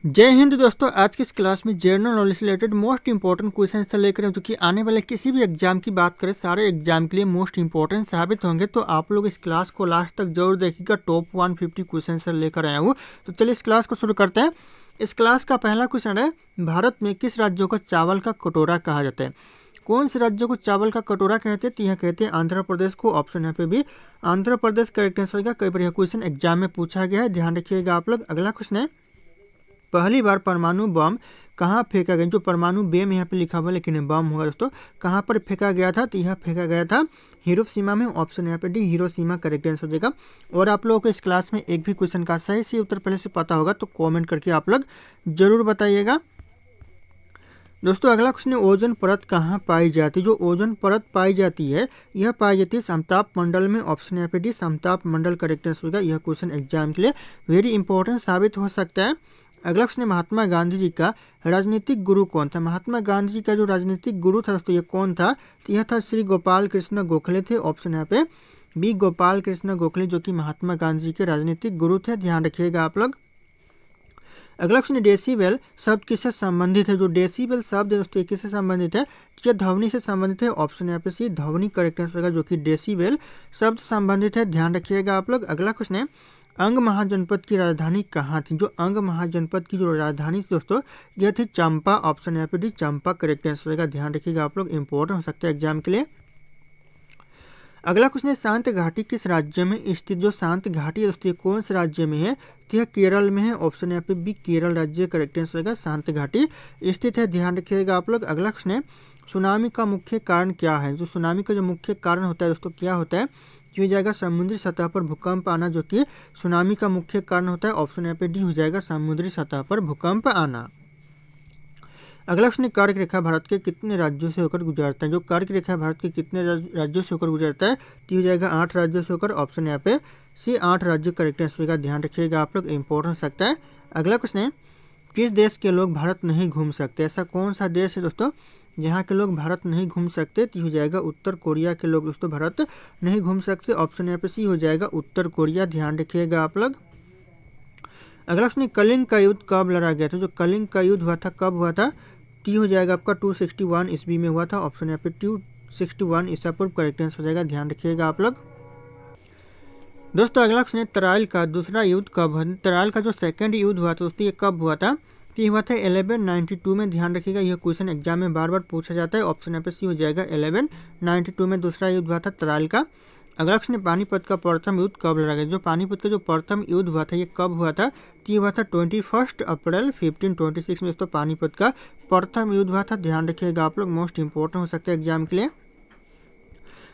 जय हिंद दोस्तों। आज की इस क्लास में जनरल नॉलेज से रिलेटेड मोस्ट इंपॉर्टेंट क्वेश्चन से लेकर जो कि आने वाले किसी भी एग्जाम की बात करें सारे एग्जाम के लिए मोस्ट इंपॉर्टेंट साबित होंगे। तो आप लोग इस क्लास को लास्ट तक जरूर देखिएगा। टॉप 150 क्वेश्चन से लेकर आया हूँ। तो चलिए इस क्लास को शुरू करते हैं। इस क्लास का पहला क्वेश्चन है, भारत में किस राज्यों को चावल का कटोरा कहा जाता है? कौन से राज्यों को चावल का कटोरा कहते हैं? तो यह कहते हैं आंध्र प्रदेश को। ऑप्शन यहाँ पे भी आंध्र प्रदेश करेक्ट आंसर होगा। कई बार यह क्वेश्चन एग्जाम में पूछा गया है, ध्यान रखिएगा आप लोग। अगला क्वेश्चन है, पहली बार परमाणु बम कहाँ फेंका गया? जो परमाणु बम यहाँ पे लिखा हुआ है लेकिन बम होगा दोस्तों, कहाँ पर फेंका गया था? तो यह फेंका गया था हिरोशिमा में। ऑप्शन यहाँ पे डी हिरोशिमा करेक्ट आंसर हो जाएगा। और आप लोगों को इस क्लास में एक भी क्वेश्चन का सही से उत्तर पहले से पता होगा तो कमेंट करके आप लोग जरूर बताइएगा। दोस्तों अगला क्वेश्चन है, ओजोन परत कहाँ पाई जाती है? जो ओजोन परत पाई जाती है यह पाई जाती है समताप मंडल में। ऑप्शन यहाँ पे डी समताप मंडल करेक्ट आंसर होगा। यह क्वेश्चन एग्जाम के लिए वेरी इंपॉर्टेंट साबित हो सकता है। अगला क्वेश्चन है, महात्मा गांधी जी का राजनीतिक गुरु कौन था? महात्मा गांधी जी का जो राजनीतिक गुरु था दोस्तों, ये कौन था? तो यह था श्री गोपाल कृष्ण गोखले थे। ऑप्शन यहाँ पे बी गोपाल कृष्ण गोखले, जो कि महात्मा गांधी जी के राजनीतिक गुरु थे। ध्यान रखिएगा आप लोग। अगला क्वेश्चन है, डेसिबल शब्द किससे संबंधित है? जो डेसिबल शब्द है दोस्तों, ये किससे संबंधित है? ये ध्वनि से संबंधित है। ऑप्शन यहाँ पे सी ध्वनि करेक्ट आंसर होगा, जो कि डेसिबल शब्द संबंधित है। ध्यान रखिएगा आप लोग। अगला क्वेश्चन है, अंग महाजनपद की राजधानी कहाँ थी? जो अंग महाजनपद की जो राजधानी थी दोस्तों, यह थी चंपा। ऑप्शन यहाँ पे डी चंपा करेक्ट आंसर होगा। ध्यान रखिएगा आप लोग, इंपॉर्टेंट हो सकता है एग्जाम के लिए। अगला क्वेश्चन है, शांत घाटी किस राज्य में स्थित? जो शांत घाटी है दोस्तों, कौन से राज्य में है? तो यह केरल में है। ऑप्शन यहाँ पे बी केरल राज्य करेक्ट आंसर होगा। शांत घाटी स्थित है। ध्यान रखिएगा आप लोग। अगला क्वेश्चन है, सुनामी का मुख्य कारण क्या है? जो सुनामी का जो मुख्य कारण होता है दोस्तों, क्या होता है? हो जाएगा समुद्री सतह पर भूकंप आना, जो कि सुनामी का मुख्य कारण होता है। ऑप्शन यहाँ पे डी हो जाएगा समुद्री सतह पर भूकंप आना। अगला क्वेश्चन, कर्क रेखा भारत के कितने राज्यों से होकर गुजरता है? जो कर्क रेखा भारत के कितने राज्यों से होकर गुजरता है? तो हो जाएगा 8 राज्यों से होकर। ऑप्शन यहाँ पे सी 8 राज्य करेक्ट आंसर का। ध्यान रखिएगा आप लोग, इंपॉर्टेंट हो सकता है। अगला क्वेश्चन है, किस देश के लोग भारत नहीं घूम सकते? ऐसा कौन सा देश है दोस्तों जहाँ के लोग भारत नहीं घूम सकते? तो हो जाएगा उत्तर कोरिया के लोग दोस्तों भारत नहीं घूम सकते। ऑप्शन यहाँ पे सी हो जाएगा उत्तर कोरिया। ध्यान रखिएगा आप लोग। अगला क्वेश्चन, कलिंग का युद्ध कब लड़ा गया था? जो कलिंग का युद्ध हुआ था कब हुआ था? टी हो जाएगा आपका 261 ईस्वी में हुआ था। ऑप्शन यहाँ पे 261 ईसा पूर्व करेक्ट आंसर हो जाएगा। ध्यान रखिएगा आप लोग। दोस्तों अगला क्वेश्चन है, तराइल का दूसरा युद्ध कब हुआ? तराइल का जो सेकंड युद्ध हुआ था दोस्तों, ये कब हुआ था? ये हुआ था 1192 में। ध्यान रखिएगा, यह क्वेश्चन एग्जाम में बार बार पूछा जाता है। ऑप्शन यहाँ पे सी हो जाएगा 1192 में दूसरा युद्ध हुआ था तराइल का। अगला क्वेश्चन है, पानीपत का प्रथम युद्ध कब लड़ा गया? जो पानीपत का जो प्रथम युद्ध हुआ था ये कब हुआ था? ये हुआ था 21 अप्रैल 1526 में। तो पानीपत का प्रथम युद्ध हुआ था। ध्यान रखिएगा आप लोग, मोस्ट इंपॉर्टेंट हो सकता है एग्जाम के लिए।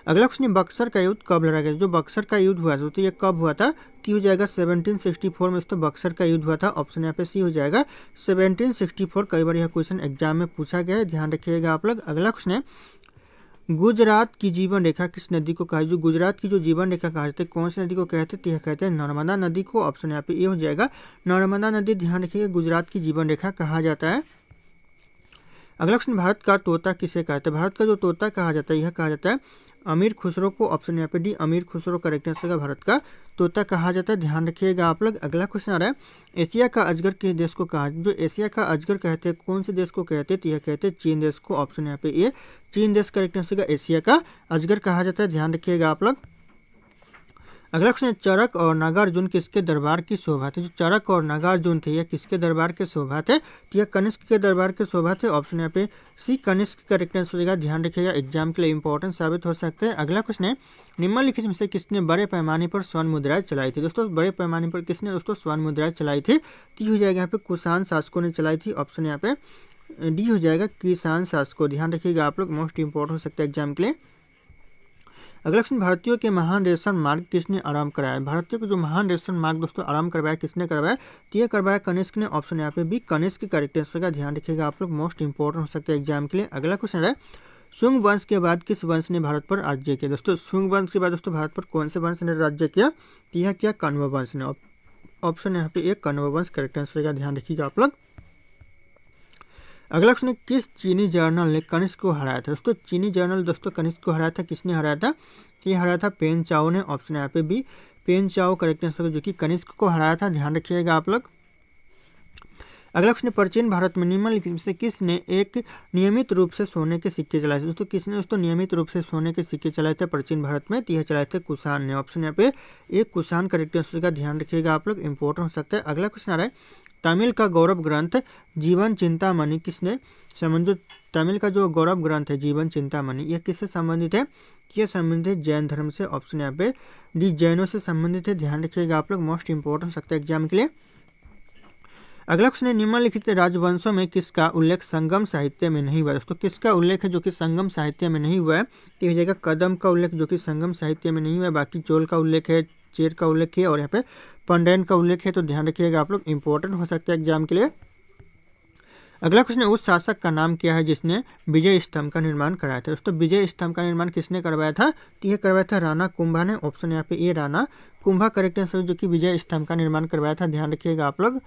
अगला क्वेश्चन है, बक्सर का युद्ध कब लड़ा गया? जो बक्सर का युद्ध हुआ था तो ये कब हुआ था? टी हो जाएगा 1764 में। तो बक्सर का युद्ध हुआ था। ऑप्शन यहाँ पे सी हो जाएगा 1764। कई बार यह क्वेश्चन एग्जाम में पूछा गया है, ध्यान रखिएगा आप लोग। अगला क्वेश्चन है, गुजरात की जीवन रेखा किस नदी को कहा? जो गुजरात की जो जीवन रेखा कहा जाता है कौन सी नदी को कहते हैं? तो यह कहते हैं नर्मदा नदी को। ऑप्शन यहाँ पे ये हो जाएगा नर्मदा नदी। ध्यान रखिएगा, गुजरात की जीवन रेखा कहा जाता है। अगला क्वेश्चन, भारत का तोता किसे कहते हैं? भारत का जो तोता कहा जाता है यह कहा जाता है अमीर खुसरो को। ऑप्शन यहाँ पे डी अमीर खुसरो करेक्ट आंसर का। भारत का तोता कहा जाता है। ध्यान रखिएगा आप लोग। अगला क्वेश्चन आ रहा है, एशिया का अजगर किस देश को कहा? जो एशिया का अजगर कहते हैं कौन से देश को कहते हैं? तो यह कहते हैं चीन देश को। ऑप्शन यहाँ पे ये चीन देश करेक्ट आंसर का। एशिया का अजगर कहा जाता है। ध्यान रखिएगा आप लोग। अगला क्वेश्चन, चरक और नागार्जुन किसके दरबार की शोभा थे? जो चरक और नागार्जुन थे यह किसके दरबार के शोभा थे? तो यह कनिष्क के दरबार के शोभा थे। ऑप्शन यहाँ पे सी कनिष्क करेक्ट आंसर हो जाएगा। ध्यान रखिएगा, एग्जाम के लिए इंपॉर्टेंट साबित हो सकते हैं। अगला क्वेश्चन है, निम्नलिखित में से किसने बड़े पैमाने पर स्वर्ण मुद्राएं चलाई थी? दोस्तों बड़े पैमाने पर किसने दोस्तों स्वर्ण मुद्राएं चलाई थी? तो हो जाएगा यहाँ पे कुषाण शासकों ने चलाई थी। ऑप्शन यहाँ पे डी हो जाएगा किसान शासकों। ध्यान रखिएगा आप लोग, मोस्ट इंपॉर्टेंट हो सकता है एग्जाम के लिए। अगला क्वेश्चन, भारतीयों के महान रेशम मार्ग किसने आरंभ कराया? भारतीयों को जो महान रेशम मार्ग दोस्तों आरंभ करवाया किसने करवाया? तो ये करवाया कनिष्क ने। ऑप्शन यहाँ पे भी कनिष्क करेक्ट आंसर का। ध्यान रखिएगा आप लोग, मोस्ट इंपॉर्टेंट हो सकता है एग्जाम के लिए। अगला क्वेश्चन है, शुंग वंश के बाद किस वंश ने भारत पर राज्य किया? दोस्तों शुंग वंश के बाद दोस्तों भारत पर कौन से वंश ने राज्य किया? तो यह किया कण्व वंश ने। ऑप्शन यहाँ पे एक कण्व वंश करेक्ट आंसर का। ध्यान रखिएगा आप लोग। अगला क्वेश्चन, किस चीनी जर्नल ने कनिष्क को हराया था? दोस्तों चीनी जर्नल दोस्तों कनिष्क को हराया था। किसने हराया था? ये हराया था पेन चाओ ने। ऑप्शन यहाँ पे भी पेन चाओ करेक्ट आंसर, जो कि कनिष्क को हराया था। ध्यान रखिएगा आप लोग। अगला क्वेश्चन, प्राचीन भारत में निम्नलिखित में से किसने एक नियमित रूप से सोने के सिक्के चलाए थे? दोस्तों किसने दोस्तों नियमित रूप से सोने के सिक्के चलाए थे प्राचीन भारत में? तो यह चलाए थे कुषाण ने। ऑप्शन यहाँ पे एक कुषाण करेक्ट आंसर का ध्यान रखिएगा आप लोग, इंपॉर्टेंट हो सकता है। अगला क्वेश्चन आ रहा है, तमिल का गौरव ग्रंथ जीवन चिंतामणि किसने संबंधित? तमिल का जो गौरव ग्रंथ है जीवन चिंतामणि, यह किससे संबंधित है? यह संबंधित है जैन धर्म से। ऑप्शन यहाँ पे डी, जैनों से संबंधित है, ध्यान रखिएगा आप लोग, मोस्ट इंपॉर्टेंट हो सकता है एग्जाम के लिए। अगला क्वेश्चन है, निम्नलिखित राजवंशों में किसका उल्लेख संगम साहित्य में नहीं हुआ? दोस्तों किसका उल्लेख है जो कि संगम साहित्य में नहीं हुआ है? तो हो जाएगा कदम का उल्लेख जो कि संगम साहित्य में नहीं हुआ है। बाकी चोल का उल्लेख है, चेर का उल्लेख है और यहाँ पे पंडेन का उल्लेख है, तो ध्यान रखिएगा आप लोग, इंपॉर्टेंट हो सकता है एग्जाम के लिए। अगला क्वेश्चन है, उस शासक का नाम क्या है जिसने विजय स्तंभ का निर्माण कराया था? दोस्तों विजय स्तंभ का निर्माण किसने करवाया था? तो यह करवाया था राणा कुंभा ने। ऑप्शन यहाँ पे ए, राणा कुंभा करेक्ट आंसर जो कि विजय स्तंभ का निर्माण करवाया था, ध्यान रखिएगा आप लोग।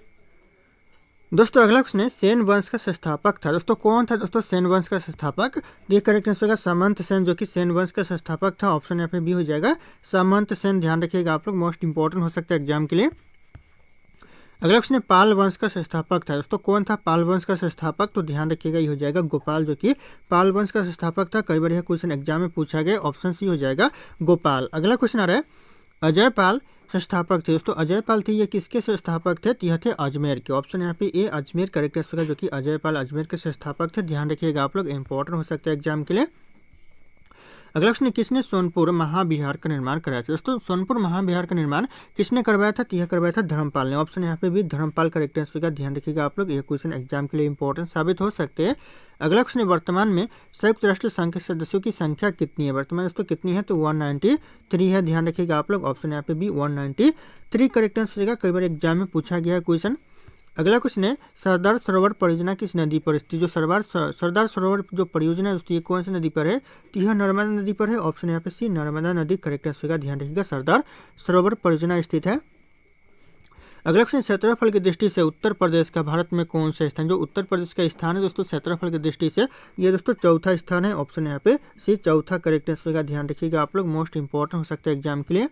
दोस्तों अगला क्वेश्चन है, सेन वंश का संस्थापक था? दोस्तों कौन था दोस्तों सेन वंश का संस्थापक? ये करेक्ट आंसर होगा सामंत सेन जो कि सेन वंश का संस्थापक था। ऑप्शन यहाँ पे बी हो जाएगा सामंत सेन, ध्यान रखिएगा आप लोग, मोस्ट इंपॉर्टेंट हो सकता है एग्जाम के लिए। अगला क्वेश्चन है, पाल वंश का संस्थापक था? दोस्तों कौन था पाल वंश का संस्थापक? तो ध्यान रखिएगा ये हो जाएगा गोपाल जो कि पाल वंश का संस्थापक था। कई बार यह क्वेश्चन एग्जाम में पूछा गया, ऑप्शन सी हो जाएगा गोपाल। अगला क्वेश्चन आ रहा है, अजय पाल संस्थापक थे? दोस्तों अजय पाल थे, ये किसके संस्थापक थे? यह थे अजमेर के। ऑप्शन यहाँ पे ए, अजमेर करेक्ट आंसर जो कि अजय पाल अजमेर के संस्थापक थे, ध्यान रखिएगा आप लोग, इंपॉर्टेंट हो सकता है एग्जाम के लिए। अगला क्वेश्चन, किसने सोनपुर महाविहार का निर्माण कराया था? दोस्तों सोनपुर महाविहार का निर्माण किसने करवाया था? यह करवाया था धर्मपाल ने। ऑप्शन यहाँ पे भी धर्मपाल करेक्ट आंसर का, ध्यान रखिएगा आप लोग, यह क्वेश्चन एग्जाम के लिए इंपॉर्टेंट साबित हो सकते हैं। अगला क्वेश्चन, वर्तमान में संयुक्त राष्ट्र संघ के सदस्यों की संख्या कितनी है? वर्तमान दोस्तों कितनी है? तो 193 है, ध्यान रखिएगा आप लोग, ऑप्शन यहाँ पे भी 193 करेक्ट आंसर का, कई बार एग्जाम में पूछा गया है क्वेश्चन। अगला क्वेश्चन है, सरदार सरोवर परियोजना किस नदी पर स्थित? जो सरदार सरोवर जो परियोजना है दोस्तों ये कौन सी नदी पर है? तो यह नर्मदा नदी पर है। ऑप्शन यहाँ पे सी, नर्मदा नदी करेक्ट आंसर का, ध्यान रखिएगा, सरदार सरोवर परियोजना स्थित है। अगला क्वेश्चन, क्षेत्रफल की दृष्टि से उत्तर प्रदेश का भारत में कौन सा स्थान? जो उत्तर प्रदेश का स्थान है दोस्तों क्षेत्रफल की दृष्टि से ये दोस्तों चौथा स्थान है। ऑप्शन यहाँ पे सी, चौथा करेक्ट आंसर का, ध्यान रखिएगा आप लोग, मोस्ट इंपॉर्टेंट हो सकता है एग्जाम के लिए।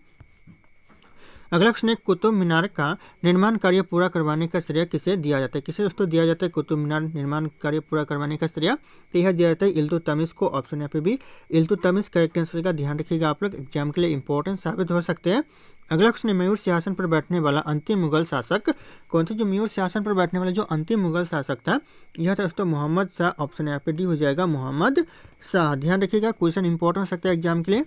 अगला क्वेश्चन है, कुतुब मीनार का निर्माण कार्य पूरा करवाने का श्रेय किसे दिया जाता है? किसे दोस्तों दिया जाता है कुतुब मीनार निर्माण कार्य पूरा करवाने का श्रेय? तो यह दिया जाता है इल्तुतमिश को। ऑप्शन यहाँ पे भी इल्तुतमिश करेक्ट आंसर का, ध्यान रखिएगा आप लोग, एग्जाम के लिए इंपॉर्टेंट साबित हो सकते हैं। अगला क्वेश्चन है, मयूर सिंहासन पर बैठने वाला अंतिम मुगल शासक कौन थे? जो मयूर सिंहासन पर बैठने वाला जो अंतिम मुगल शासक था यह था दोस्तों मोहम्मद शाह। ऑप्शन यहाँ पे डी हो जाएगा मोहम्मद शाह, ध्यान रखिएगा, क्वेश्चन इंपॉर्टेंट हो सकता है एग्जाम के लिए।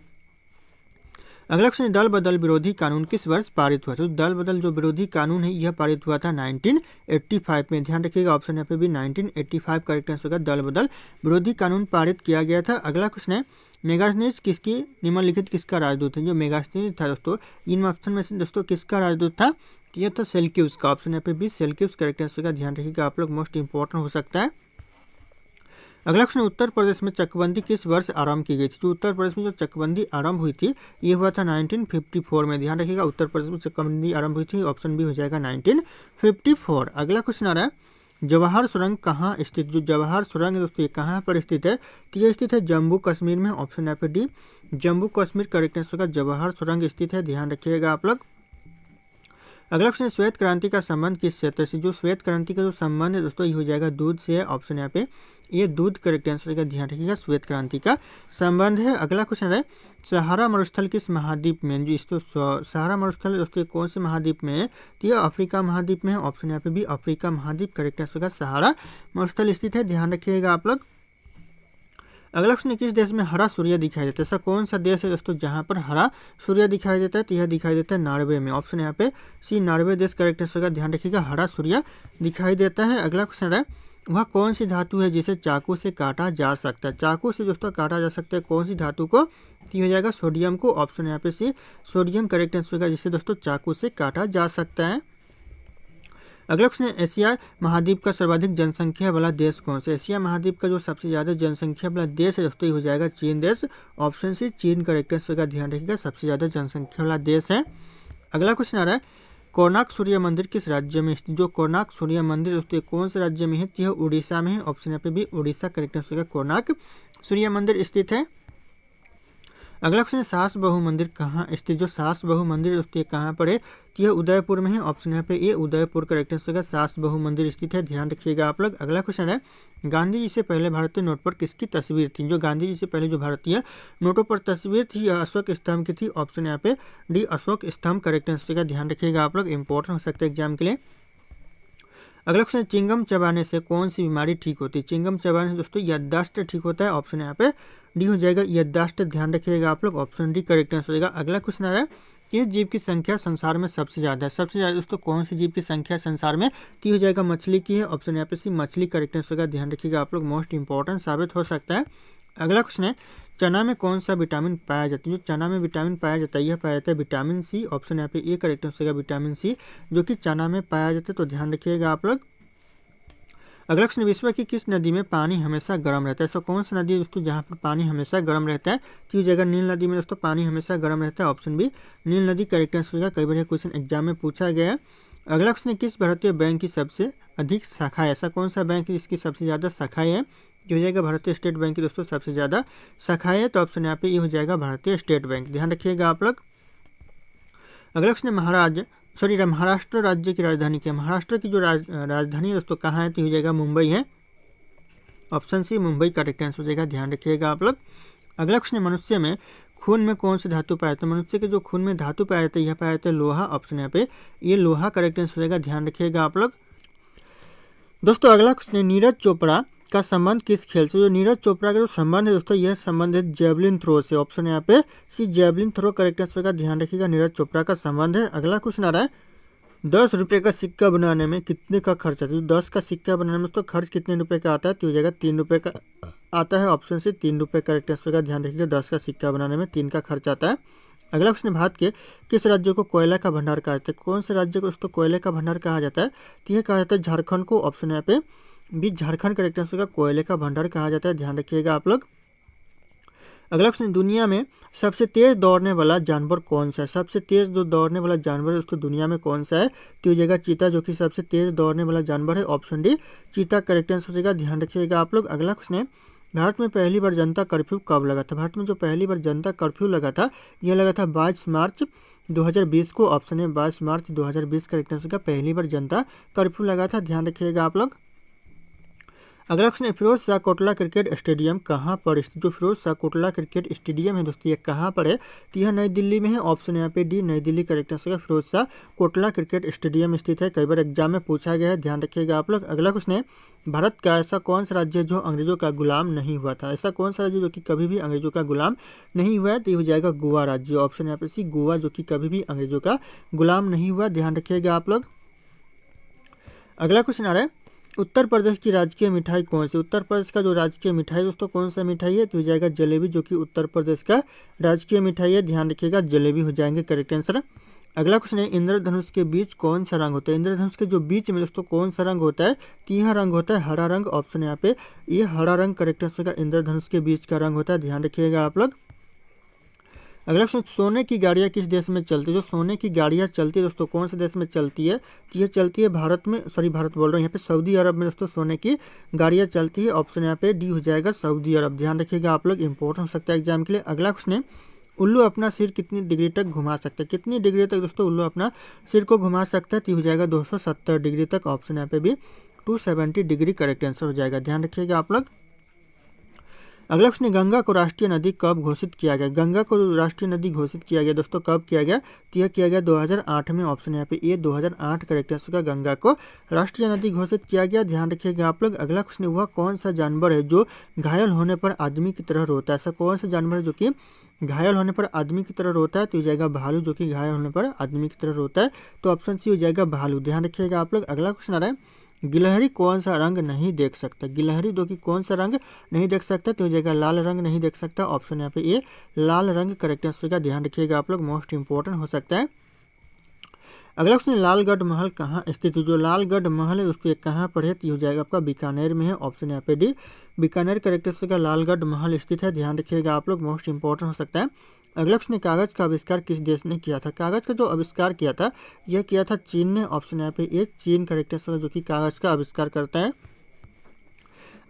अगला क्वेश्चन, दल बदल विरोधी कानून किस वर्ष पारित हुआ था? तो दल बदल जो विरोधी कानून है यह पारित हुआ था 1985 में, ध्यान रखिएगा, ऑप्शन यहाँ पे भी 1985 करेक्ट आंसर होगा, दल बदल विरोधी कानून पारित किया गया था। अगला क्वेश्चन है, मेगास्थनीज किसकी निम्नलिखित किसका राजदूत है? जो मेगास्थनीज था दोस्तों इन ऑप्शन में से दोस्तों किसका राजदूत था? तो यह था सेल्यूकस का। ऑप्शन यहाँ पे भी सेल्यूकस करेक्ट आंसर का, ध्यान रखिएगा आप लोग, मोस्ट इंपॉर्टेंट हो सकता है। अगला क्वेश्चन, उत्तर प्रदेश में चकबंदी किस वर्ष आरंभ की गई थी? जो उत्तर प्रदेश में जो चकबंदी आरंभ हुई थी ये हुआ था 1954 में, ध्यान रखिएगा, उत्तर प्रदेश में चकबंदी आरंभ हुई थी, ऑप्शन बी हो जाएगा 1954। अगला क्वेश्चन आ रहा है, जवाहर सुरंग कहाँ स्थित? जो जवाहर सुरंग है दोस्तों ये कहाँ पर स्थित है? तो ये स्थित है जम्मू कश्मीर में। ऑप्शन यहाँ पे D, Jammu Kashmir correct answer का, जवाहर सुरंग स्थित है, ध्यान रखिएगा आप लोग। अगला क्वेश्चन, श्वेत क्रांति का संबंध किस क्षेत्र से? जो श्वेत क्रांति का जो संबंध है दोस्तों ये हो जाएगा दूध से है। ऑप्शन यहाँ पे ये दूध करेक्ट आंसर का, ध्यान रखिएगा, श्वेत क्रांति का संबंध है। अगला क्वेश्चन है, सहारा मरुस्थल किस महाद्वीप में? जो इसको सहारा मरुस्थल दोस्तों कौन से महाद्वीप में है? तो यह अफ्रीका महाद्वीप में है। ऑप्शन यहाँ पे भी अफ्रीका महाद्वीप करेक्ट आंसर का, सहारा मरुस्थल स्थित है, ध्यान रखिएगा आप लोग। अगला क्वेश्चन, किस देश में हरा सूर्य दिखाई देता है? ऐसा कौन सा देश है दोस्तों जहाँ पर हरा सूर्य दिखाई देता है? तो यह दिखाई देता है नॉर्वे में। ऑप्शन यहाँ पे सी, नॉर्वे देश करेक्ट आंसर का, ध्यान रखिएगा, हरा सूर्य दिखाई देता है। अगला क्वेश्चन है, वह कौन सी धातु है जिसे चाकू से काटा जा सकता है? चाकू से दोस्तों काटा जा सकता है कौन सी धातु को? तो हो जाएगा सोडियम को। ऑप्शन यहाँ पे सी, सोडियम करेक्ट आंसर का, जिसे दोस्तों चाकू से काटा जा सकता है। अगला क्वेश्चन है, एशिया महाद्वीप का सर्वाधिक जनसंख्या वाला देश कौन सा? एशिया महाद्वीप का जो सबसे ज़्यादा जनसंख्या वाला देश है दोस्तों ये हो जाएगा चीन देश। ऑप्शन सी, चीन करेक्ट आंसर का, ध्यान रखिएगा, सबसे ज़्यादा जनसंख्या वाला देश है। अगला क्वेश्चन आ रहा है, कोणार्क सूर्य मंदिर किस राज्य में स्थित? जो कोणार्क सूर्य मंदिर दोस्तों कौन से राज्य में है? तो यह उड़ीसा में है। ऑप्शन यहाँ पे भी उड़ीसा करेक्ट आंसर का, कोणार्क सूर्य मंदिर स्थित है। अगला क्वेश्चन है सास बहू मंदिर कहाँ स्थित। जो सास बहू मंदिर दोस्तों ये कहाँ पर है, तो यह उदयपुर में है। ऑप्शन यहाँ पे ए उदयपुर करेक्ट आंसर होगा, सास बहू मंदिर स्थित है, ध्यान रखिएगा आप लोग। अगला क्वेश्चन है गांधी जी से पहले भारतीय नोट पर किसकी तस्वीर थी। जो गांधी जी से पहले जो भारतीय नोटों पर तस्वीर थी यह अशोक स्तंभ की थी। ऑप्शन यहाँ पे डी अशोक स्तंभ करेक्ट आंसर होगा, ध्यान रखिएगा आप लोग, इंपॉर्टेंट हो सकता है एग्जाम के लिए। अगला क्वेश्चन चिंगम चबाने से कौन सी बीमारी ठीक होती है। चिंगम चबाने से दोस्तों याददाश्त ठीक होता है। ऑप्शन यहाँ पे डी हो जाएगा याददाश्त, ध्यान रखिएगा आप लोग, ऑप्शन डी करेक्ट आंसर होगा। अगला क्वेश्चन आ रहा है किस जीव की संख्या संसार में सबसे ज़्यादा है। सबसे ज़्यादा दोस्तों कौन सी जीव की संख्या संसार में, तो हो जाएगा मछली की है। ऑप्शन यहाँ पे सी मछली करेक्ट आंसर होगा, ध्यान रखिएगा आप लोग, मोस्ट इंपॉर्टेंट साबित हो सकता है। अगला क्वेश्चन है चना में कौन सा विटामिन पाया जाता है। जो चना में विटामिन पाया जाता है यह पाया जाता है विटामिन सी। ऑप्शन यहाँ पे ए करेक्ट आंसर होगा विटामिन सी, जो कि चना में पाया जाता है, तो ध्यान रखिएगा आप लोग। अगला क्वेश्चन विश्व की किस नदी में पानी हमेशा गर्म रहता है। ऐसा कौन सा नदी है दोस्तों जहाँ पर पानी हमेशा गर्म रहता है, तो ये जगह नील नदी में दोस्तों पानी हमेशा गर्म रहता है। ऑप्शन बी नील नदी करेक्ट आंसर होगा, कई बार यह क्वेश्चन एग्जाम में पूछा गया है। अगला क्वेश्चन है किस भारतीय बैंक की सबसे अधिक शाखाएं। ऐसा कौन सा बैंक है जिसकी सबसे ज़्यादा शाखाएं है, जो हो जाएगा भारतीय स्टेट बैंक की दोस्तों सबसे ज़्यादा शाखाएं है, तो ऑप्शन यहाँ पे ये हो जाएगा भारतीय स्टेट बैंक, ध्यान रखिएगा आप लोग। अगला क्वेश्चन है महाराष्ट्र राज्य की राजधानी क्या है। महाराष्ट्र की जो राजधानी है दोस्तों कहाँ है, तो हो जाएगा मुंबई है। Option C Mumbai correct answer हो जाएगा, ध्यान रखिएगा आप लोग। अगला क्वेश्चन है मनुष्य में खून में कौन सी धातु पाया जाता है। मनुष्य के जो खून में धातु पाया जाता है यह पाया जाता है लोहा। ऑप्शन यहाँ पे ये लोहा करेक्ट आंसर हो जाएगा, ध्यान रखिएगा आप लोग। दोस्तों अगला क्वेश्चन है नीरज चोपड़ा का संबंध किस खेल से। जो नीरज चोपड़ा का जो संबंध है दोस्तों यह संबंध है जेवलिन थ्रो से। ऑप्शन यहाँ पे सी जेवलिन थ्रो करेक्ट आंसर होगा, ध्यान रखिएगा, नीरज चोपड़ा का संबंध है। अगला क्वेश्चन आ रहा है 10 रुपये का सिक्का बनाने में कितने का खर्च आता है। जो 10 का सिक्का बनाने में दोस्तों खर्च कितने रुपए का आता है, तो हो जाएगा 3 रुपये का आता है। ऑप्शन से 3 रुपये करेक्ट आंसर होगा, ध्यान रखिएगा, 10 का सिक्का बनाने में 3 का खर्च आता है। अगला क्वेश्चन भारत के किस राज्य को कोयला का भंडार कहा जाता है। कौन से राज्य को दोस्तों कोयले का भंडार कहा जाता है, तो यह कहा जाता है झारखंड को। ऑप्शन यहाँ पे भी झारखंड करेक्ट आंसर होगा, कोयले का भंडार कहा जाता है, ध्यान रखिएगा आप लोग। अगला क्वेश्चन दुनिया में सबसे तेज दौड़ने वाला जानवर कौन सा है। सबसे तेज जो दौड़ने वाला जानवर है दोस्तों दुनिया में कौन सा है, तो हो जाएगा चीता, जो कि सबसे तेज दौड़ने वाला जानवर है। ऑप्शन डी चीता करेक्ट आंसर हो जाएगा, ध्यान रखिएगा आप लोग। अगला क्वेश्चन है भारत में पहली बार जनता कर्फ्यू कब लगा था। भारत में जो पहली बार जनता कर्फ्यू लगा था यह लगा था 22 मार्च 2020 को। ऑप्शन है 22 मार्च 2020 करेक्ट आंसर होगा, पहली बार जनता कर्फ्यू लगा था, ध्यान रखिएगा आप लोग। अगला क्वेश्चन है फिरोज शाह कोटला क्रिकेट स्टेडियम कहाँ पर स्थित। जो फिरोज शाह कोटला क्रिकेट स्टेडियम है दोस्तों ये कहाँ पर है, तो यह नई दिल्ली में है। ऑप्शन यहाँ पे डी नई दिल्ली करेक्ट आंसर है, फिरोज शाह कोटला क्रिकेट स्टेडियम स्थित है, कई बार एग्जाम में पूछा गया है, ध्यान रखिएगा आप लोग। अगला क्वेश्चन है भारत का ऐसा कौन सा राज्य है जो अंग्रेजों का गुलाम नहीं हुआ था। ऐसा कौन सा राज्य जो कि कभी भी अंग्रेजों का गुलाम नहीं हुआ है, तो ये हो जाएगा गोवा राज्य। ऑप्शन यहाँ पे सी गोवा, जो कि कभी भी अंग्रेजों का गुलाम नहीं हुआ, ध्यान रखिएगा आप लोग। अगला क्वेश्चन आ रहा है उत्तर प्रदेश की राजकीय मिठाई कौन सी। उत्तर प्रदेश का जो राजकीय मिठाई दोस्तों कौन सा मिठाई है, तो हो जाएगा जलेबी, जो कि उत्तर प्रदेश का राजकीय मिठाई है, ध्यान रखिएगा, जलेबी हो जाएंगे करेक्ट आंसर। अगला क्वेश्चन है इंद्रधनुष के बीच कौन सा रंग होता है। इंद्रधनुष के जो बीच में दोस्तों कौन सा रंग होता है, तो यह रंग होता है हरा रंग। ऑप्शन यहाँ पे ये हरा रंग करेक्ट आंसर का इंद्रधनुष के बीच का रंग होता है, ध्यान रखिएगा आप लोग। अगला क्वेश्चन सोने की गाड़ियाँ किस देश में चलती है। जो सोने की गाड़ियाँ चलती है दोस्तों कौन से देश में चलती है, तो ये चलती है भारत में, भारत बोल रहा हूँ यहाँ पे सऊदी अरब में दोस्तों सोने की गाड़ियाँ चलती है। ऑप्शन यहाँ पे डी हो जाएगा सऊदी अरब, ध्यान रखिएगा आप लोग, इंपॉर्टेंट हो सकता है एग्जाम के लिए। अगला क्वेश्चन है उल्लू अपना सिर कितनी डिग्री तक घुमा सकता है। कितनी डिग्री तक दोस्तों उल्लू अपना सिर को घुमा सकता है, तो हो जाएगा 270 डिग्री तक। ऑप्शन यहाँ पे भी 270 डिग्री करेक्ट आंसर हो जाएगा, ध्यान रखिएगा आप लोग। अगला क्वेश्चन गंगा को राष्ट्रीय नदी कब घोषित किया गया। गंगा को राष्ट्रीय नदी घोषित किया गया दोस्तों कब किया गया, तो यह किया गया 2008 में। ऑप्शन यहाँ पे ये 2008 करेक्ट आंसर का गंगा को राष्ट्रीय नदी घोषित किया गया, ध्यान रखिएगा आप लोग। अगला क्वेश्चन वह कौन सा जानवर है जो घायल होने पर आदमी की तरह रोता है। ऐसा कौन सा जानवर है जो कि घायल होने पर आदमी की तरह रोता है, तो हो जाएगा भालू, जो कि घायल होने पर आदमी की तरह रोता है, तो ऑप्शन सी हो जाएगा भालू, ध्यान रखिएगा आप लोग। अगला क्वेश्चन आ रहा है गिलहरी कौन सा रंग नहीं देख सकता। गिलहरी जो कि कौन सा रंग नहीं देख सकता, तो हो जाएगा लाल रंग नहीं देख सकता। ऑप्शन यहाँ पे ये लाल रंग करेक्ट आंसर का, ध्यान रखिएगा आप लोग, मोस्ट इंपॉर्टेंट हो सकता है। अगला क्वेश्चन लालगढ़ महल कहाँ स्थित है। जो लालगढ़ महल है दोस्तों ये कहाँ पर है, तो हो जाएगा आपका बीकानेर में है। ऑप्शन यहाँ पे डी बीकानेर करेक्ट आंसर का लालगढ़ महल स्थित है, ध्यान रखिएगा आप लोग, मोस्ट इंपॉर्टेंट हो सकता है। अगला क्वेश्चन कागज का आविष्कार किस देश ने किया था। कागज का जो आविष्कार किया था यह किया था चीन ने। ऑप्शन यहाँ पे ये चीन करेक्ट आंसर जो कि कागज का आविष्कार करता है।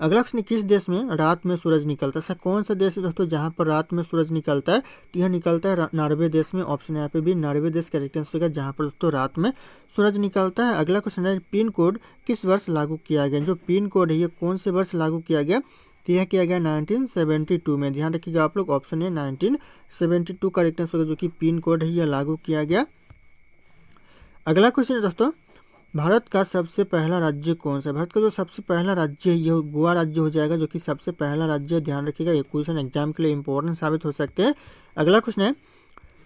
अगला क्वेश्चन, किस देश में रात में सूरज निकलता है? ऐसा कौन सा देश है दोस्तों जहां पर रात में सूरज निकलता है? तो यह निकलता है नॉर्वे देश में। ऑप्शन यहाँ पे भी नॉर्वे देश करेक्ट आंसर होगा जहां पर दोस्तों रात में सूरज निकलता है। अगला क्वेश्चन है, पिन कोड किस वर्ष लागू किया गया? जो पिन कोड है ये कौन से वर्ष लागू किया गया? तो यह किया गया 1972 में। ध्यान रखिएगा आप लोग, ऑप्शन है 1972 करेक्ट आंसर होगा, जो कि पिन कोड है यह लागू किया गया। अगला क्वेश्चन है दोस्तों, भारत का सबसे पहला राज्य कौन सा है? भारत का जो सबसे पहला राज्य है यह गोवा राज्य हो जाएगा, जो कि सबसे पहला राज्य है। ध्यान रखिएगा, ये क्वेश्चन एग्जाम के लिए इंपॉर्टेंट साबित हो सकते हैं। अगला क्वेश्चन है,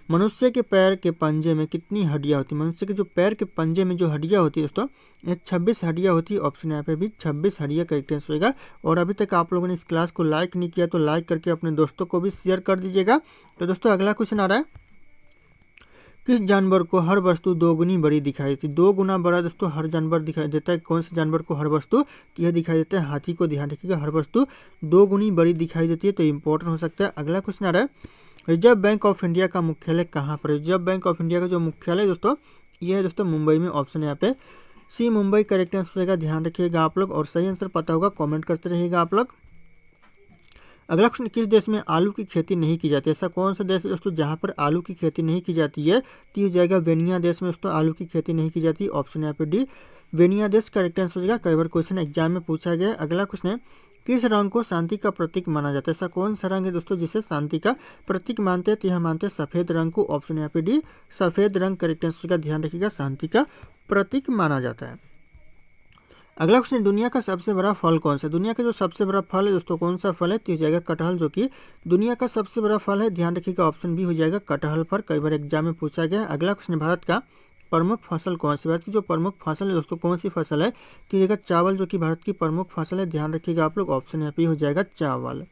मनुष्य के पैर के पंजे में कितनी हड्डियां होती है? मनुष्य के जो पैर के पंजे में जो हड्डियां होती है दोस्तों, ये 26 हड्डियां होती है। ऑप्शन यहाँ पे भी 26 हड्डियां करेक्ट आंसर होगा। और अभी तक आप लोगों ने इस क्लास को लाइक नहीं किया तो लाइक करके अपने दोस्तों को भी शेयर कर दीजिएगा। तो दोस्तों अगला क्वेश्चन आ रहा है, किस जानवर को हर वस्तु दोगुनी बड़ी दिखाई देती है? 2 गुना बड़ा दोस्तों हर जानवर दिखाई देता है। कौन से जानवर को हर वस्तु? तो यह दिखाई देता है हाथी को। ध्यान रखिएगा, हर वस्तु 2 गुनी बड़ी दिखाई देती है, तो इंपॉर्टेंट हो सकता है। अगला क्वेश्चन आ रहा है, रिजर्व बैंक ऑफ इंडिया का मुख्यालय कहाँ पर? रिजर्व बैंक ऑफ इंडिया का जो मुख्यालय दोस्तों यह है दोस्तों मुंबई में। ऑप्शन यहाँ पे सी मुंबई करेक्ट आंसर रहेगा। ध्यान रखिएगा आप लोग, और सही आंसर पता होगा कमेंट करते रहिएगा आप लोग। अगला क्वेश्चन, किस देश में आलू की खेती नहीं की जाती? ऐसा कौन सा देश है दोस्तों जहां पर आलू की खेती नहीं की जाती है? तो ये जाएगा वेनिया देश में दोस्तों आलू की खेती नहीं की जाती। ऑप्शन यहाँ पे डी वेनिया देश करेक्ट आंसर हो जाएगा। कई बार क्वेश्चन एग्जाम में पूछा गया है। अगला क्वेश्चन है, किस रंग को शांति का प्रतीक माना जाता है? ऐसा कौन सा रंग है दोस्तों जिसे शांति का प्रतीक मानते हैं? तो यह मानते हैं सफेद रंग को। ऑप्शन यहाँ पे डी सफेद रंग करेक्ट आंसर का। ध्यान रखिएगा, शांति का प्रतीक माना जाता है। अगला क्वेश्चन, दुनिया का सबसे बड़ा फल कौन सा है? दुनिया का जो सबसे बड़ा फल है दोस्तों कौन सा फल है? तो हो जाएगा कटहल, जो कि दुनिया का सबसे बड़ा फल है। ध्यान रखिएगा, ऑप्शन भी हो जाएगा कटहल पर। कई बार एग्जाम में पूछा गया है। अगला क्वेश्चन, भारत का प्रमुख फसल कौन सी? भारत की जो प्रमुख फसल है दोस्तों कौन सी फसल है? तो हो जाएगा चावल, जो कि भारत की प्रमुख फसल है। ध्यान रखिएगा आप लोग, ऑप्शन यहाँ पे हो जाएगा चावल।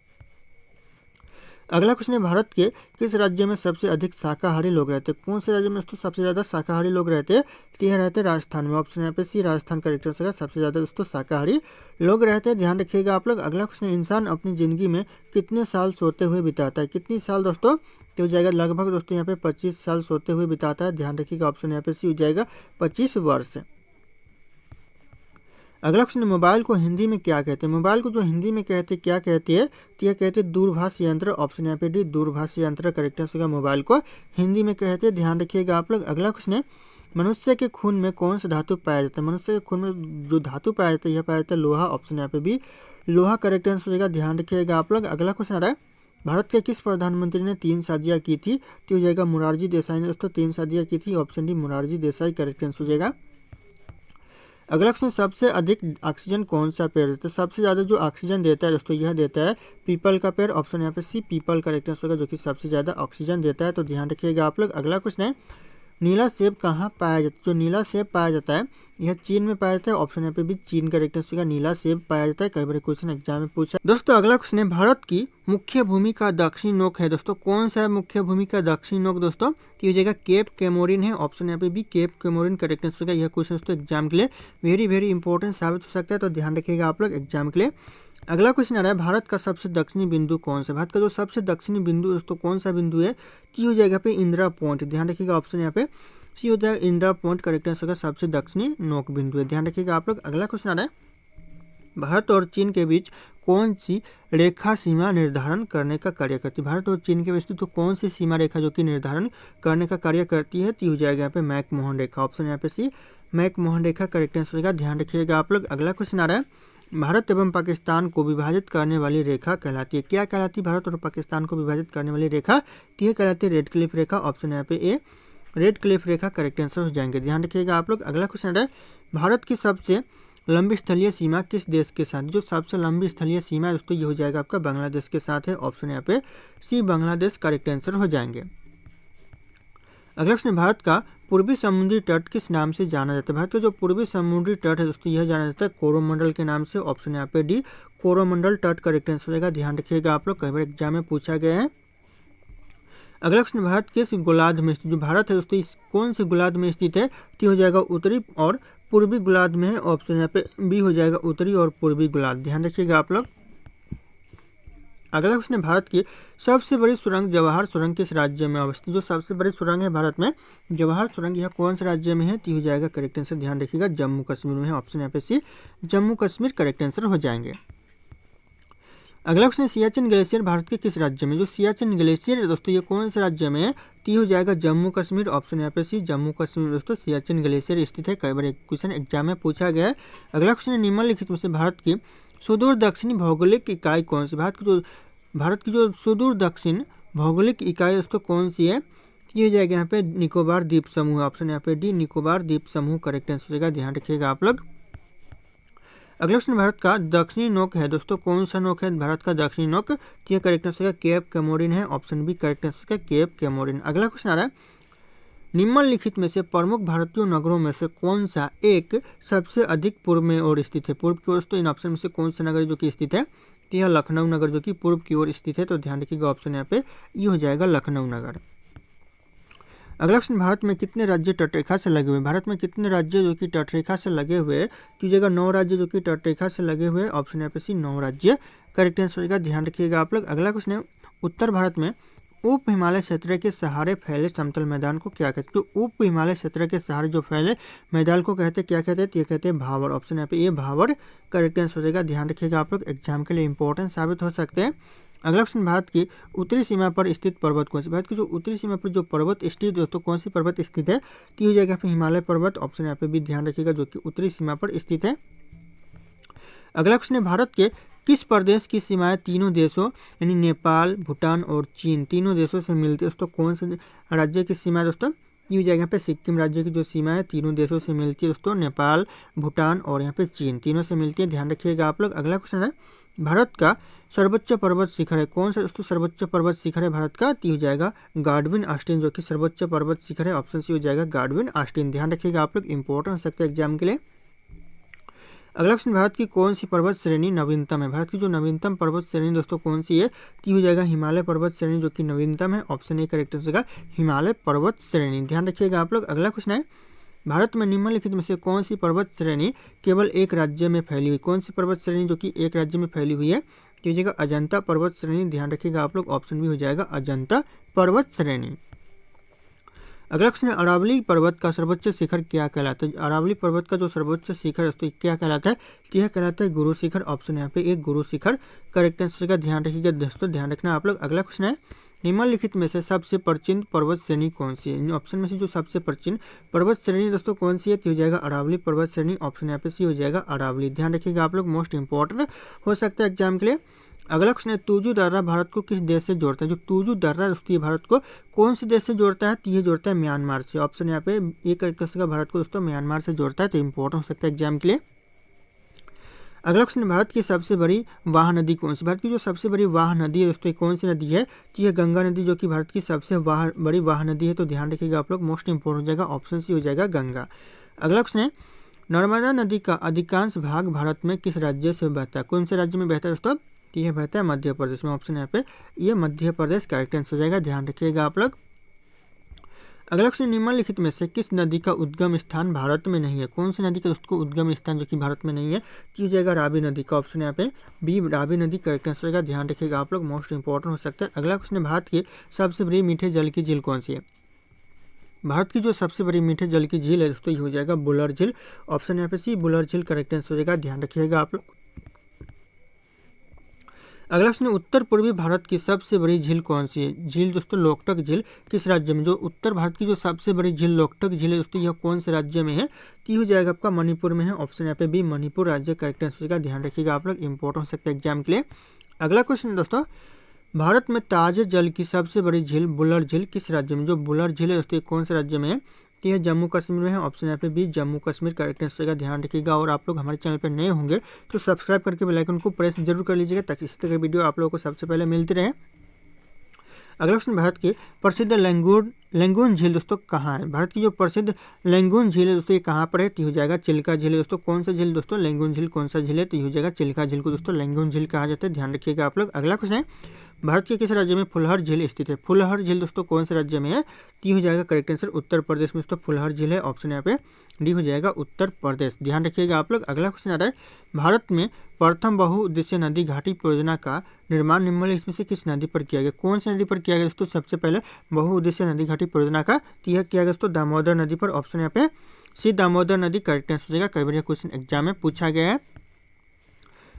अगला क्वेश्चन है, भारत के किस राज्य में सबसे अधिक शाकाहारी लोग रहते हैं? कौन से राज्य में दोस्तों सबसे ज़्यादा शाकाहारी लोग रहते हैं? तो यह रहते हैं राजस्थान में। ऑप्शन यहाँ पे सी राजस्थान करेक्ट आंसर है। सबसे ज़्यादा दोस्तों शाकाहारी लोग रहते हैं। ध्यान रखिएगा आप लोग। अगला क्वेश्चन, इंसान अपनी ज़िंदगी में कितने साल सोते हुए बिताता है? कितनी साल दोस्तों? तो हो जाएगा लगभग दोस्तों यहाँ पे 25 साल सोते हुए बिताता है। ध्यान रखिएगा, ऑप्शन यहाँ पे सी हो जाएगा 25 वर्ष। अगला क्वेश्चन, मोबाइल को हिंदी में क्या कहते हैं? मोबाइल को जो हिंदी में कहते हैं क्या कहते हैं? तो यह कहते हैं दूरभाष यंत्र। ऑप्शन यहाँ पे डी दूरभाष यंत्र करेक्ट आंसर होगा। मोबाइल को हिंदी में कहते हैं। ध्यान रखिएगा आप लोग। अगला क्वेश्चन है, मनुष्य के खून में कौन सा धातु पाया जाता है? मनुष्य के खून में जो धातु पाया जाता है यह पाया जाता है लोहा। ऑप्शन यहाँ पे भी लोहा करेक्ट आंसर होगा। ध्यान रखिएगा आप लोग। अगला क्वेश्चन आ रहा है, भारत के किस प्रधानमंत्री ने 3 शादियाँ की थी? तो हो जाएगा मोरारजी देसाई ने दोस्तों 3 शादियाँ की थी। Option D Morarji Desai correct answer हो जाएगा। अगला क्वेश्चन, सबसे अधिक ऑक्सीजन कौन सा पेड़ देता है? सबसे ज़्यादा जो ऑक्सीजन देता है दोस्तों यह देता है पीपल का पेड़। ऑप्शन यहाँ पे सी पीपल करेक्ट आंसर होगा, जो कि सबसे ज़्यादा ऑक्सीजन देता है। तो ध्यान रखिएगा आप लोग। अगला क्वेश्चन है, नीला सेब कहाँ पाया जाता है? जो नीला सेब पाया जाता है यह चीन में पाया जाता है। ऑप्शन यहाँ पे भी चीन करेक्ट आंसर होगा। नीला सेब पाया जाता है। कई बार क्वेश्चन एग्जाम में पूछा। दोस्तों अगला क्वेश्चन है, भारत की मुख्य भूमि का दक्षिणी नोक है दोस्तों कौन सा है? मुख्य भूमि का दक्षिणी नोक दोस्तों की जगह केप कैमोरिन है। ऑप्शन यहाँ पे भी केप कैमोरिन करेक्ट आंसर होगा। यह क्वेश्चन दोस्तों एग्जाम के लिए वेरी इंपॉर्टेंट साबित हो सकता है, तो ध्यान रखिएगा आप लोग एग्जाम के लिए। अगला क्वेश्चन आ रहा है, भारत का सबसे दक्षिणी बिंदु कौन सा? भारत का जो सबसे दक्षिणी बिंदु दोस्तों कौन सा बिंदु है? तो हो जाएगा पे इंदिरा पॉइंट। ध्यान रखिएगा, ऑप्शन यहाँ पे सी होता है इंदिरा पॉइंट करेक्ट आंसर होगा। सबसे दक्षिणी नोक बिंदु है। ध्यान रखिएगा आप लोग। अगला क्वेश्चन आ रहा है, भारत और चीन के बीच कौन सी रेखा सीमा निर्धारण करने का कार्य करती है? भारत और चीन के बीच तो कौन सी सीमा रेखा जो कि निर्धारण करने का कार्य करती है? तो हो जाएगा यहाँ पे मैक-मोहन रेखा। ऑप्शन यहाँ पे सी मैक-मोहन रेखा करेक्ट आंसर होगा। ध्यान रखिएगा आप लोग। अगला क्वेश्चन आ रहा है, भारत एवं पाकिस्तान को विभाजित करने वाली रेखा कहलाती है? क्या कहलाती है भारत और पाकिस्तान को विभाजित करने वाली रेखा? तो यह कहलाती है रेड क्लिफ रेखा। ऑप्शन यहाँ पे ए रेड क्लिफ रेखा करेक्ट आंसर हो जाएंगे। ध्यान रखिएगा आप लोग। अगला क्वेश्चन है, भारत की सबसे लंबी स्थलीय सीमा किस देश के साथ? जो सबसे लंबी स्थलीय सीमा है दोस्तों ये हो जाएगा आपका बांग्लादेश के साथ है। ऑप्शन यहाँ पे सी बांग्लादेश करेक्ट आंसर हो जाएंगे। अगला क्वेश्चन, भारत का पूर्वी समुद्री तट किस नाम से जाना जाता है? भारत का जो पूर्वी समुद्री तट है दोस्तों यह जाना जाता है कोरोमंडल के नाम से। ऑप्शन यहाँ पे डी कोरोमंडल तट करेक्ट आंसर हो जाएगा। ध्यान रखिएगा आप लोग, कई बार एग्जाम में पूछा गया है। अगला क्वेश्चन, भारत किस गोलार्ध में स्थित? जो भारत है दोस्तों इस कौन से गोलार्ध में स्थित है? तो हो जाएगा उत्तरी और पूर्वी गोलार्ध में है। ऑप्शन यहाँ पे बी हो जाएगा उत्तरी और पूर्वी गोलार्ध। ध्यान रखिएगा आप लोग। अगला क्वेश्चन है, भारत की सबसे बड़ी सुरंग जवाहर सुरंग किस राज्य में अवस्थित? जो सबसे बड़ी सुरंग है भारत में जवाहर सुरंग यह कौन से राज्य में है? तो हो जाएगा करेक्ट आंसर। ध्यान रखिएगा जम्मू कश्मीर में है। ऑप्शन यहाँ पे सी जम्मू कश्मीर करेक्ट आंसर हो जाएंगे। अगला क्वेश्चन है सियाचिन ग्लेशियर भारत के किस राज्य में? जो सियाचिन ग्लेशियर है दोस्तों ये कौन से राज्य में है? तो ये हो जाएगा जम्मू कश्मीर। ऑप्शन यहाँ पे सी जम्मू कश्मीर दोस्तों सियाचिन ग्लेशियर स्थित है। कई बार एक क्वेश्चन एग्जाम में पूछा गया है। अगला क्वेश्चन है निम्नलिखित में से भारत की सुदूर दक्षिणी भौगोलिक इकाई कौन सी? भारत की जो सुदूर दक्षिण भौगोलिक इकाई दोस्तों कौन सी है? ये हो जाएगा यहाँ पे निकोबार द्वीप समूह। ऑप्शन यहाँ पे डी निकोबार द्वीप समूह करेक्ट आंसर हो जाएगा, ध्यान रखिएगा आप लोग। अगला क्वेश्चन भारत का दक्षिणी नोक है दोस्तों कौन सा नोक है भारत का दक्षिणी नोक? तो ये करेक्ट आंसर है केप कैमोरिन है। ऑप्शन बी करेक्ट आंसर है केप कैमोरिन। अगला क्वेश्चन आ रहा है निम्नलिखित में से प्रमुख भारतीय नगरों में से कौन सा एक सबसे अधिक पूर्व में ओर स्थित है? पूर्व की ओर तो इन ऑप्शन में से कौन सा नगर जो कि स्थित है? तो यह लखनऊ नगर जो कि पूर्व की ओर स्थित है। तो ध्यान रखिएगा ऑप्शन यहाँ पे ये हो जाएगा लखनऊ नगर। अगला क्वेश्चन भारत में कितने राज्य तटरेखा से लगे हुए? भारत में कितने राज्य जो कि तटरेखा से लगे हुए? तो जगह 9 राज्य जो कि तटरेखा से लगे हुए। ऑप्शन यहाँ पे सी 9 राज्य करेक्ट आंसर होगा, ध्यान रखिएगा आप लोग। अगला क्वेश्चन है उत्तर भारत में उप हिमालय क्षेत्र के सहारे फैले समतल मैदान को क्या कहते हैं? जो उप हिमालय क्षेत्र के सहारे जो फैले मैदान को कहते हैं क्या कहते हैं? तो ये कहते हैं भावर। ऑप्शन यहाँ पे ये भावर करेक्ट आंसर हो जाएगा, ध्यान रखिएगा आप लोग, एग्जाम के लिए इंपॉर्टेंट साबित हो सकते हैं। अगला क्वेश्चन भारत की उत्तरी सीमा पर स्थित पर्वत कौन सी? भारत की जो उत्तरी सीमा पर जो पर्वत स्थित दोस्तों कौन सी पर्वत स्थित है? तो हो जाएगा फिर हिमालय पर्वत। ऑप्शन यहाँ पे भी ध्यान रखिएगा जो कि उत्तरी सीमा पर स्थित है। अगला क्वेश्चन है भारत के किस प्रदेश की सीमाएं तीनों देशों यानी नेपाल भूटान और चीन तीनों देशों से मिलती है दोस्तों? कौन से राज्य की सीमा है दोस्तों? ये हो जाएगा यहाँ पे सिक्किम राज्य की जो सीमा है तीनों देशों से मिलती है दोस्तों, नेपाल भूटान और यहाँ पे चीन तीनों से मिलती है, ध्यान रखिएगा आप लोग। अगला क्वेश्चन है भारत का सर्वोच्च पर्वत शिखर है कौन सा दोस्तों? सर्वोच्च पर्वत शिखर है भारत का तो हो जाएगा गार्डविन आस्टीन जो कि सर्वोच्च पर्वत शिखर है। ऑप्शन सी हो जाएगा गार्डविन आस्टीन, ध्यान रखिएगा आप लोग, इंपॉर्टेंट हो सकता है एग्जाम के लिए। अगला क्वेश्चन भारत की कौन सी पर्वत श्रेणी नवीनतम है? भारत की जो नवीनतम पर्वत श्रेणी दोस्तों कौन सी है? तो हो जाएगा हिमालय पर्वत श्रेणी जो कि नवीनतम है। ऑप्शन ए करेक्ट आंसर होगा हिमालय पर्वत श्रेणी, ध्यान रखिएगा आप लोग। अगला क्वेश्चन है भारत में निम्नलिखित में से कौन सी पर्वत श्रेणी केवल एक राज्य में फैली हुई? कौन सी पर्वत श्रेणी जो कि एक राज्य में फैली हुई है? तो हो जाएगा अजंता पर्वत श्रेणी, ध्यान रखिएगा आप लोग, ऑप्शन भी हो जाएगा अजंता पर्वत श्रेणी। अगला क्वेश्चन है अरावली पर्वत का सर्वोच्च शिखर क्या कहलाता है? अरावली पर्वत का जो सर्वोच्च शिखर है तो क्या कहलाता है? तो यह कहलाता है गुरु शिखर। ऑप्शन यहाँ पे एक गुरु शिखर करेक्ट आंसर का, ध्यान रखिएगा दोस्तों, ध्यान रखना आप लोग। अगला क्वेश्चन है निम्नलिखित में से सबसे प्राचीन पर्वत श्रेणी कौन सी है? ऑप्शन में से जो सबसे प्राचीन पर्वत श्रेणी दोस्तों कौन सी है? तो हो जाएगा अरावली पर्वत श्रेणी। ऑप्शन यहाँ पे सी हो जाएगा अरावली, ध्यान रखिएगा आप लोग, मोस्ट इंपॉर्टेंट हो सकता है एग्जाम के लिए। अगला क्वेश्चन है तुजू दर्रा भारत को किस देश से जोड़ता है? जो तुजू दर्रा दोस्तों ये भारत को कौन से देश से जोड़ता है? तो ये जोड़ता है म्यांमार से। ऑप्शन यहाँ पे एक करेक्ट का भारत को दोस्तों म्यांमार से जोड़ता है, तो इंपॉर्टेंट हो सकता है एग्जाम के लिए। अगला क्वेश्चन भारत की सबसे बड़ी वाह नदी कौन सी? भारत की जो सबसे बड़ी वाह नदी है दोस्तों कौन सी नदी है? तो यह गंगा नदी जो कि भारत की सबसे बड़ी वाह नदी है, तो ध्यान रखिएगा आप लोग, मोस्ट इंपॉर्टेंट हो जाएगा, ऑप्शन सी हो जाएगा गंगा। अगला क्वेश्चन है नर्मदा नदी का अधिकांश भाग भारत में किस राज्य से बहता है? कौन से राज्य में बहता है दोस्तों? तो यह बहता है मध्य प्रदेश में। ऑप्शन यहाँ पे ये मध्य प्रदेश करेक्ट आंसर हो जाएगा, ध्यान रखिएगा आप लोग। अगला क्वेश्चन निम्नलिखित में से किस नदी का उद्गम स्थान भारत में नहीं है? कौन सी नदी का दोस्तों उद्गम स्थान जो कि भारत में नहीं है? तो हो जाएगा रावी नदी का। ऑप्शन यहाँ पे बी रावी नदी करेक्ट आंसर होगा, ध्यान रखिएगा आप लोग, मोस्ट इंपॉर्टेंट हो सकता है। अगला क्वेश्चन भारत की सबसे बड़ी मीठे जल की झील कौन सी है? भारत की जो सबसे बड़ी मीठे जल की झील है दोस्तों ये हो जाएगा बुलर झील। ऑप्शन यहाँ पे सी बुलर झील करेक्ट आंसर हो जाएगा, ध्यान रखिएगा आप लोग। अगला क्वेश्चन उत्तर पूर्वी भारत की सबसे बड़ी झील कौन सी है? झील दोस्तों लोकटक झील किस राज्य में? जो उत्तर भारत की जो सबसे बड़ी झील लोकटक झील है दोस्तों यह कौन से राज्य में है? तो हो जाएगा आपका मणिपुर में है। ऑप्शन यहाँ पे बी मणिपुर राज्य करेक्ट आंसर का, ध्यान रखिएगा आप लोग, इंपॉर्टेंट हो सकता है एग्जाम के लिए। अगला क्वेश्चन दोस्तों भारत में ताजे जल की सबसे बड़ी झील बुलर झील किस राज्य में? जो बुलर झील है दोस्तों कौन से राज्य में है? तो यह जम्मू कश्मीर में है। ऑप्शन यहाँ पे B Jammu Kashmir correct answer का, ध्यान रखिएगा। और आप लोग हमारे चैनल पर नए होंगे तो सब्सक्राइब करके बेल आइकन को प्रेस जरूर कर लीजिएगा ताकि इस तरह की वीडियो आप लोगों को सबसे पहले मिलती रहे। अगला क्वेश्चन भारत की प्रसिद्ध लैंगून झील दोस्तों कहाँ है? भारत की जो प्रसिद्ध लैंगून झील है दोस्तों ये कहाँ पर है? तो हो जाएगा चिल्का झील है दोस्तों। कौन सा झील दोस्तों? लैंगून झील कौन सा झील है? तो हो जाएगा चिल्का झील को दोस्तों लैंगून झील कहा जाता है, ध्यान रखिएगा आप लोग। अगला क्वेश्चन है भारत के किस राज्य में फुलहर झील स्थित है? फुलहर झील दोस्तों कौन से राज्य में है? तो हो जाएगा करेक्ट आंसर उत्तर प्रदेश में दोस्तों फुलहर झील है। ऑप्शन यहाँ पे डी हो जाएगा उत्तर प्रदेश, ध्यान रखिएगा आप लोग। अगला क्वेश्चन आ रहा है भारत में प्रथम बहुउद्देशीय नदी घाटी परियोजना का निर्माण निम्नलिखित में से किस नदी पर किया गया? कौन सी नदी पर किया गया दोस्तों सबसे पहले बहुउद्देशीय नदी घाटी परियोजना का? तो यह किया गया दोस्तों दामोदर नदी पर। ऑप्शन यहाँ पे सी दामोदर नदी करेक्ट आंसर हो जाएगा, कई बार यह क्वेश्चन एग्जाम में पूछा गया है।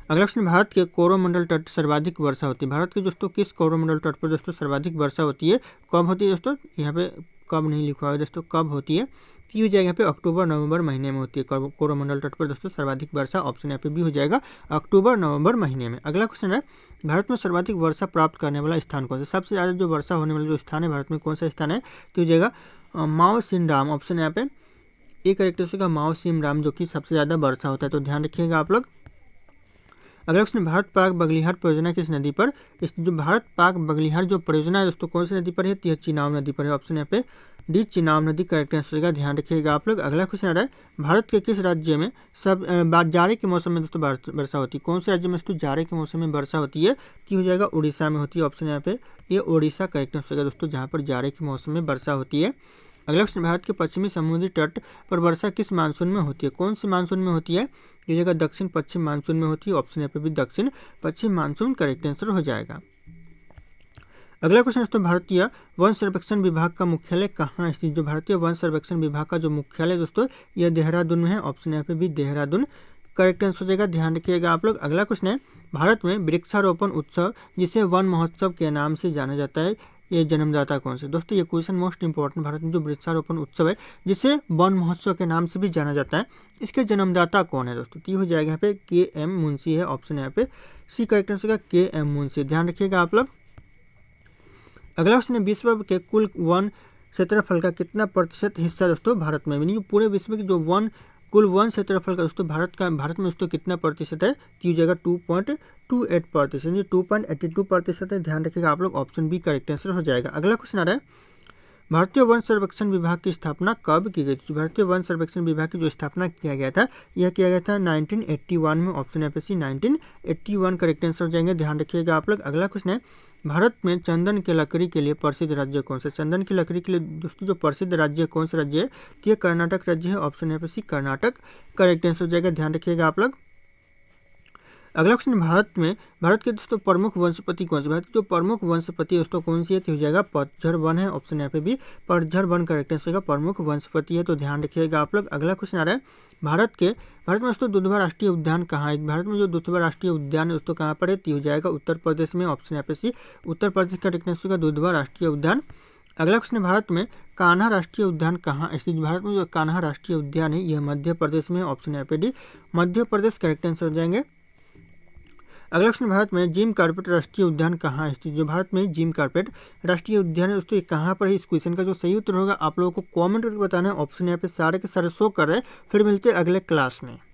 अगला क्वेश्चन, भारत के कोरोमंडल तट सर्वाधिक वर्षा होती है। भारत के दोस्तों किस कोरोमंडल तट पर दोस्तों सर्वाधिक वर्षा होती है, कब होती है दोस्तों, यहाँ पे कब नहीं लिखा हुआ है दोस्तों, कब होती है, की हो जाएगा यहाँ पे अक्टूबर नवंबर महीने में होती है कोरोमंडल तट पर दोस्तों सर्वाधिक वर्षा, ऑप्शन यहाँ पे भी हो जाएगा अक्टूबर नवंबर महीने में। अगला क्वेश्चन है, भारत में सर्वाधिक वर्षा प्राप्त करने वाला स्थान कौन सा, सबसे ज़्यादा जो वर्षा होने वाला जो स्थान है भारत में कौन सा स्थान है, तो हो जाएगा माओ सिनराम, ऑप्शन यहाँ पे ए करेक्ट होगा माओ सिनराम, जो कि सबसे ज़्यादा वर्षा होता है, तो ध्यान रखिएगा आप लोग। अगला क्वेश्चन, भारत पाक बगलिहार परियोजना किस नदी पर, इस जो भारत पाक बगलिहार जो परियोजना है दोस्तों कौन सी नदी पर है, तो यह चिनाब नदी पर है, ऑप्शन यहाँ पे डी चिनाब नदी करेक्ट आंसर का, ध्यान रखिएगा आप लोग। अगला क्वेश्चन आ रहा है, भारत के किस राज्य में जाड़े के मौसम में दोस्तों वर्षा होती है, कौन से राज्य में दोस्तों जाड़े के मौसम में वर्षा होती है, की हो जाएगा उड़ीसा में होती है, ऑप्शन यहाँ पे ये उड़ीसा करेक्ट आंसर का दोस्तों, जहाँ पर जाड़े के मौसम में वर्षा होती है। अगला क्वेश्चन, भारत के पश्चिमी समुद्री तट पर वर्षा किस मानसून में होती है, कौन सी मानसून में होती है, ये जगह दक्षिण पश्चिम मानसून में होती है, ऑप्शन यहाँ पे भी दक्षिण पश्चिम मानसून करेक्ट आंसर हो जाएगा। अगला क्वेश्चन दोस्तों, भारतीय वन सर्वेक्षण विभाग का मुख्यालय कहाँ स्थित, जो भारतीय वन सर्वेक्षण विभाग का जो मुख्यालय दोस्तों यह देहरादून में है, ऑप्शन यहाँ पे भी देहरादून करेक्ट आंसर हो जाएगा, ध्यान रखिएगा आप लोग। अगला क्वेश्चन है, भारत में वृक्षारोपण उत्सव जिसे वन महोत्सव के नाम से जाना जाता है, ये जन्मदाता कौन से, दोस्तों ये क्वेश्चन मोस्ट इंपॉर्टेंट, भारत में जो वृक्षारोपण उत्सव है जिसे वन महोत्सव के नाम से भी जाना जाता है, इसके जन्मदाता कौन है दोस्तों, तो ये हो जाएगा यहाँ पे के.एम. मुंशी है, ऑप्शन यहाँ पे सी करेक्ट आंसर का के.एम. मुंशी, ध्यान रखिएगा आप लोग। अगला क्वेश्चन है, विश्व के कुल वन क्षेत्रफल का कितना प्रतिशत हिस्सा दोस्तों भारत में, यानी पूरे विश्व की जो कुल वन क्षेत्रफल का दोस्तों भारत में दोस्तों कितना प्रतिशत है, की जगह 2.28%, यानी 2.82% है, ध्यान रखिएगा आप लोग, ऑप्शन बी करेक्ट आंसर हो जाएगा। अगला क्वेश्चन आ रहा है, भारतीय वन सर्वेक्षण विभाग की स्थापना कब की गई थी, भारतीय वन सर्वेक्षण विभाग की जो स्थापना किया गया था यह किया गया था 1981 में, ऑप्शन यहाँ पे सी 1981 करेक्ट आंसर हो जाएंगे, ध्यान रखिएगा आप लोग। अगला क्वेश्चन है, भारत में चंदन की लकड़ी के लिए प्रसिद्ध राज्य कौन सा, चंदन की लकड़ी के लिए दोस्तों जो प्रसिद्ध राज्य कौन सा राज्य है, तो ये कर्नाटक राज्य है, ऑप्शन यहाँ पे सी कर्नाटक करेक्ट आंसर हो जाएगा, ध्यान रखिएगा आप लोग। अगला क्वेश्चन, भारत के दोस्तों प्रमुख वनस्पति कौन सी, भारत की जो प्रमुख वनस्पति दोस्तों कौन सी है, तो हो जाएगा पतझड़ वन है, ऑप्शन यहाँ पे भी पतझड़ वन करेक्ट आंसर होगा, प्रमुख वनस्पति है, तो ध्यान रखिएगा आप लोग। अगला क्वेश्चन आ रहा है, भारत में दोस्तों दुधवा राष्ट्रीय उद्यान कहाँ है, भारत में जो दुधवा राष्ट्रीय उद्यान है दोस्तों कहाँ पर है, तो हो जाएगा उत्तर प्रदेश में, ऑप्शन यहाँ पे सी उत्तर प्रदेश का करेक्ट आंसर होगा दुधवा राष्ट्रीय उद्यान। अगला क्वेश्चन, भारत में कान्हा राष्ट्रीय उद्यान कहाँ स्थित, भारत में जो कान्हा राष्ट्रीय उद्यान है यह मध्य प्रदेश में, ऑप्शन यहाँ पे D Madhya Pradesh correct answer हो जाएंगे। अगला क्वेश्चन, भारत में जिम कॉर्बेट राष्ट्रीय उद्यान कहाँ स्थित, जो भारत में जिम कॉर्बेट राष्ट्रीय उद्यान है दोस्तों ये कहाँ पर है, इस क्वेश्चन का जो सही उत्तर होगा आप लोगों को कमेंट करके बताना है, ऑप्शन यहाँ पे सारे के सारे शो कर रहे हैं। फिर मिलते हैं अगले क्लास में।